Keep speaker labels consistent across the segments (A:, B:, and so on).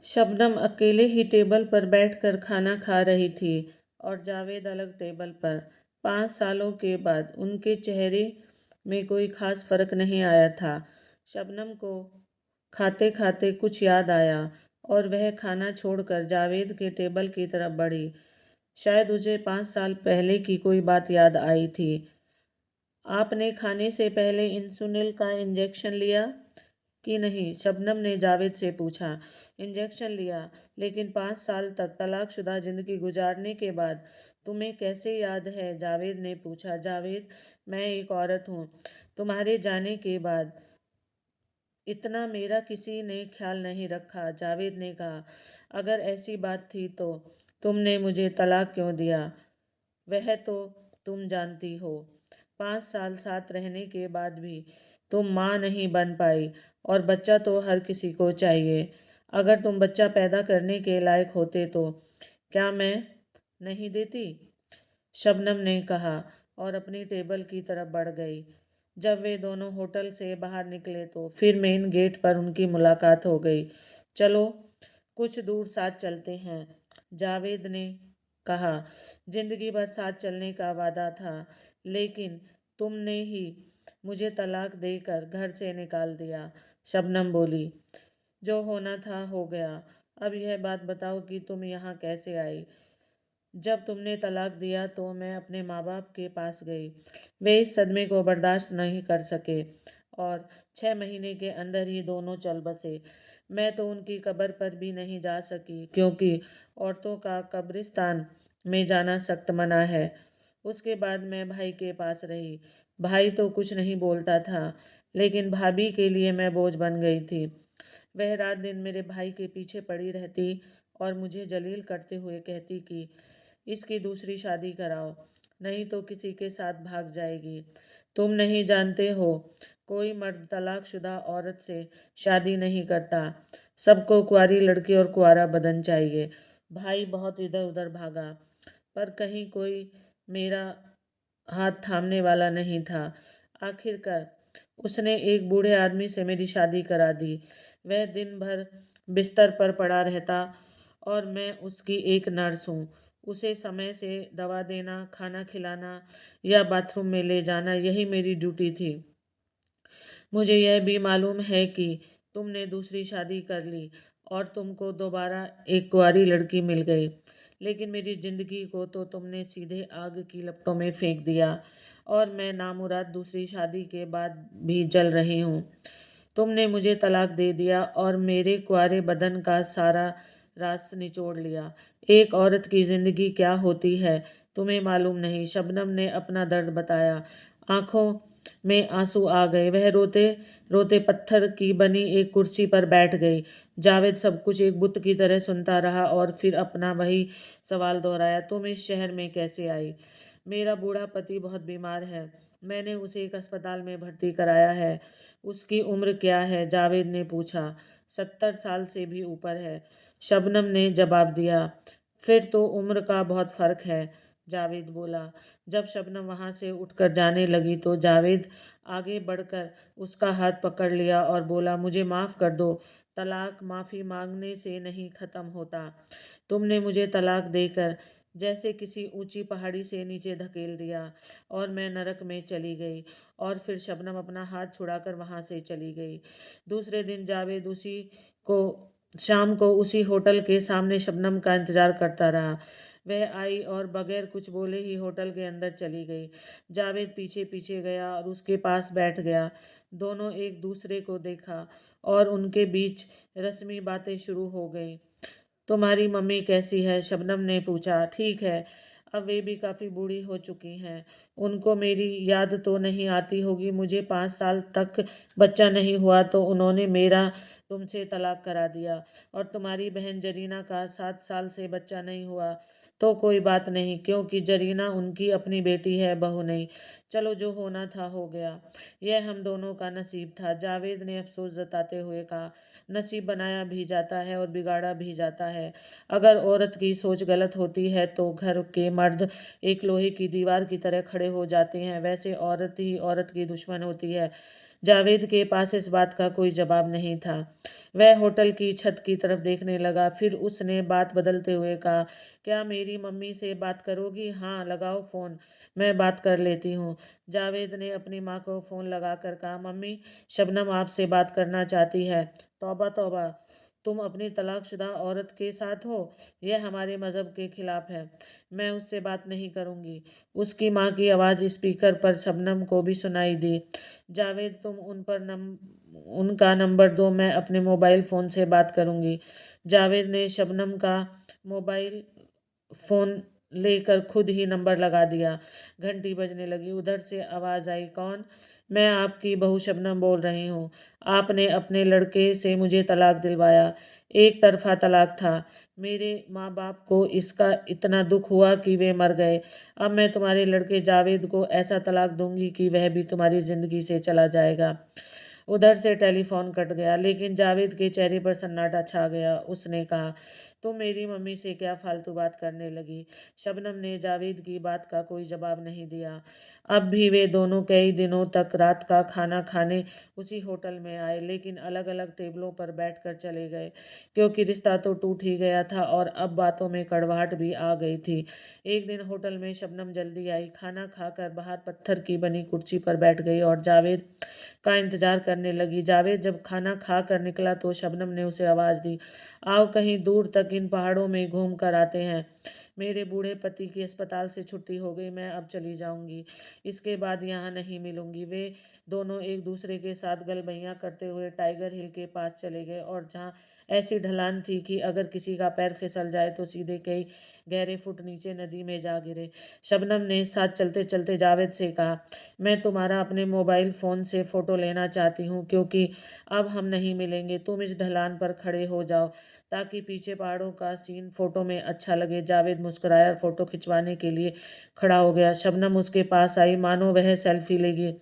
A: शबनम अकेले ही टेबल पर बैठकर खाना खा रही थी और जावेद अलग टेबल पर। 5 सालों के बाद उनके चेहरे में कोई खास फर्क नहीं आया था। शबनम को खाते खाते कुछ याद आया और वह खाना छोड़कर जावेद के टेबल की तरफ बढ़ी। शायद उसे 5 साल पहले की कोई बात याद आई थी। आपने खाने से पहले इंसुलिन का इंजेक्शन लिया कि नहीं? शबनम ने जावेद से पूछा। इंजेक्शन लिया, लेकिन 5 साल तक तलाकशुदा जिंदगी गुजारने के बाद तुम्हें कैसे याद है? जावेद ने पूछा। जावेद, मैं एक औरत हूँ। तुम्हारे जाने के बाद इतना मेरा किसी ने ख्याल नहीं रखा, जावेद ने कहा। अगर ऐसी बात थी तो तुमने मुझे तलाक क्यों दिया? वह तो तुम जानती हो। 5 साल साथ रहने के बाद भी तुम माँ नहीं बन पाई, और बच्चा तो हर किसी को चाहिए। अगर तुम बच्चा पैदा करने के लायक होते तो क्या मैं नहीं देती? शबनम ने कहा और अपनी टेबल की तरफ बढ़ गई। जब वे दोनों होटल से बाहर निकले तो फिर मेन गेट पर उनकी मुलाकात हो गई। चलो कुछ दूर साथ चलते हैं, जावेद ने कहा। जिंदगी भर साथ चलने का वादा था, लेकिन तुमने ही मुझे तलाक देकर घर से निकाल दिया, शबनम बोली। जो होना था हो गया। अब यह बात बताओ कि तुम यहाँ कैसे आई? जब तुमने तलाक दिया तो मैं अपने माँ बाप के पास गई। वे इस सदमे को बर्दाश्त नहीं कर सके और 6 महीने के अंदर ही दोनों चल बसे। मैं तो उनकी कब्र पर भी नहीं जा सकी, क्योंकि औरतों का कब्रिस्तान में जाना सख्त मना है। उसके बाद मैं भाई के पास रही। भाई तो कुछ नहीं बोलता था, लेकिन भाभी के लिए मैं बोझ बन गई थी। वह रात दिन मेरे भाई के पीछे पड़ी रहती और मुझे जलील करते हुए कहती कि इसकी दूसरी शादी कराओ, नहीं तो किसी के साथ भाग जाएगी। तुम नहीं जानते हो, कोई मर्द तलाकशुदा औरत से शादी नहीं करता। सबको कुंवारी लड़की और कुंवारा बदन चाहिए। भाई बहुत इधर उधर भागा, पर कहीं कोई मेरा हाथ थामने वाला नहीं था। आखिरकार उसने एक बूढ़े आदमी से मेरी शादी करा दी। वह दिन भर बिस्तर पर पड़ा रहता और मैं उसकी एक नर्स हूँ। उसे समय से दवा देना, खाना खिलाना या बाथरूम में ले जाना, यही मेरी ड्यूटी थी। मुझे यह भी मालूम है कि तुमने दूसरी शादी कर ली और तुमको दोबारा एक कुंवारी लड़की मिल गई, लेकिन मेरी जिंदगी को तो तुमने सीधे आग की लपटों में फेंक दिया और मैं नामुराद दूसरी शादी के बाद भी जल रही हूँ। तुमने मुझे तलाक दे दिया और मेरे कुंवारे बदन का सारा रास निचोड़ लिया। एक औरत की जिंदगी क्या होती है तुम्हें मालूम नहीं। शबनम ने अपना दर्द बताया। आंखों में आंसू आ गए। वह रोते रोते पत्थर की बनी एक कुर्सी पर बैठ गई। जावेद सब कुछ एक बुत की तरह सुनता रहा और फिर अपना वही सवाल दोहराया। तुम इस शहर में कैसे आई? मेरा बूढ़ा पति बहुत बीमार है, मैंने उसे एक अस्पताल में भर्ती कराया है। उसकी उम्र क्या है? जावेद ने पूछा। 70 साल से भी ऊपर है, शबनम ने जवाब दिया। फिर तो उम्र का बहुत फर्क है, जावेद बोला। जब शबनम वहां से उठकर जाने लगी तो जावेद आगे बढ़कर उसका हाथ पकड़ लिया और बोला, मुझे माफ़ कर दो। तलाक माफ़ी मांगने से नहीं ख़त्म होता। तुमने मुझे तलाक देकर जैसे किसी ऊंची पहाड़ी से नीचे धकेल दिया और मैं नरक में चली गई। और फिर शबनम अपना हाथ छुड़ाकर वहां से चली गई। दूसरे दिन जावेद उसी को शाम को उसी होटल के सामने शबनम का इंतजार करता रहा। वह आई और बगैर कुछ बोले ही होटल के अंदर चली गई। जावेद पीछे पीछे गया और उसके पास बैठ गया। दोनों एक दूसरे को देखा और उनके बीच रस्मी बातें शुरू हो गई। तुम्हारी मम्मी कैसी है? शबनम ने पूछा। ठीक है, अब वे भी काफ़ी बूढ़ी हो चुकी हैं। उनको मेरी याद तो नहीं आती होगी। मुझे 5 साल तक बच्चा नहीं हुआ तो उन्होंने मेरा तुमसे तलाक करा दिया, और तुम्हारी बहन जरीना का 7 साल से बच्चा नहीं हुआ तो कोई बात नहीं, क्योंकि जरीना उनकी अपनी बेटी है, बहू नहीं। चलो, जो होना था हो गया। यह हम दोनों का नसीब था, जावेद ने अफसोस जताते हुए कहा। नसीब बनाया भी जाता है और बिगाड़ा भी जाता है। अगर औरत की सोच गलत होती है तो घर के मर्द एक लोहे की दीवार की तरह खड़े हो जाते हैं। वैसे औरत ही औरत की दुश्मन होती है। जावेद के पास इस बात का कोई जवाब नहीं था। वह होटल की छत की तरफ देखने लगा। फिर उसने बात बदलते हुए कहा, क्या मेरी मम्मी से बात करोगी? हाँ, लगाओ फ़ोन, मैं बात कर लेती हूँ। जावेद ने अपनी माँ को फ़ोन लगाकर कहा, मम्मी, शबनम आपसे बात करना चाहती है। तौबा तौबा, तुम अपनी तलाकशुदा औरत के साथ हो? यह हमारे मज़हब के खिलाफ है। मैं उससे बात नहीं करूँगी। उसकी माँ की आवाज़ स्पीकर पर शबनम को भी सुनाई दी। जावेद, तुम उनका नंबर दो, मैं अपने मोबाइल फ़ोन से बात करूँगी। जावेद ने शबनम का मोबाइल फ़ोन लेकर खुद ही नंबर लगा दिया। घंटी बजने लगी। उधर से आवाज़ आई, कौन? मैं आपकी बहू शबनम बोल रही हूँ। आपने अपने लड़के से मुझे तलाक दिलवाया। एक तरफ़ा तलाक था। मेरे माँ बाप को इसका इतना दुख हुआ कि वे मर गए। अब मैं तुम्हारे लड़के जावेद को ऐसा तलाक दूंगी कि वह भी तुम्हारी ज़िंदगी से चला जाएगा। उधर से टेलीफोन कट गया, लेकिन जावेद के चेहरे पर सन्नाटा छा गया। उसने कहा, तुम मेरी मम्मी से क्या फालतू बात करने लगी? शबनम ने जावेद की बात का कोई जवाब नहीं दिया। अब भी वे दोनों कई दिनों तक रात का खाना खाने उसी होटल में आए, लेकिन अलग अलग टेबलों पर बैठकर चले गए, क्योंकि रिश्ता तो टूट ही गया था और अब बातों में कड़वाहट भी आ गई थी। एक दिन होटल में शबनम जल्दी आई। खाना खाकर बाहर पत्थर की बनी कुर्सी पर बैठ गई और जावेद का इंतजार करने लगी। जावेद जब खाना खा कर निकला तो शबनम ने उसे आवाज़ दी, आओ कहीं दूर तक इन पहाड़ों में घूम कर आते हैं। मेरे बूढ़े पति की अस्पताल से छुट्टी हो गई, मैं अब चली जाऊंगी। इसके बाद यहाँ नहीं मिलूंगी। वे दोनों एक दूसरे के साथ गलबैयाँ करते हुए टाइगर हिल के पास चले गए, और जहाँ ऐसी ढलान थी कि अगर किसी का पैर फिसल जाए तो सीधे कई गहरे फुट नीचे नदी में जा गिरे। शबनम ने साथ चलते चलते जावेद से कहा, मैं तुम्हारा अपने मोबाइल फ़ोन से फ़ोटो लेना चाहती हूँ, क्योंकि अब हम नहीं मिलेंगे। तुम इस ढलान पर खड़े हो जाओ ताकि पीछे पहाड़ों का सीन फ़ोटो में अच्छा लगे। जावेद मुस्कुराया और फ़ोटो खिंचवाने के लिए खड़ा हो गया। शबनम उसके पास आई, मानो वह सेल्फी लेगी।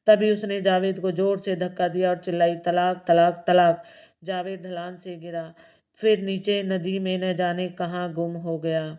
A: तभी उसने जावेद को ज़ोर से धक्का दिया और चिल्लाई, तलाक तलाक तलाक। जावेद ढलान से गिरा, फिर नीचे नदी में न जाने कहाँ गुम हो गया।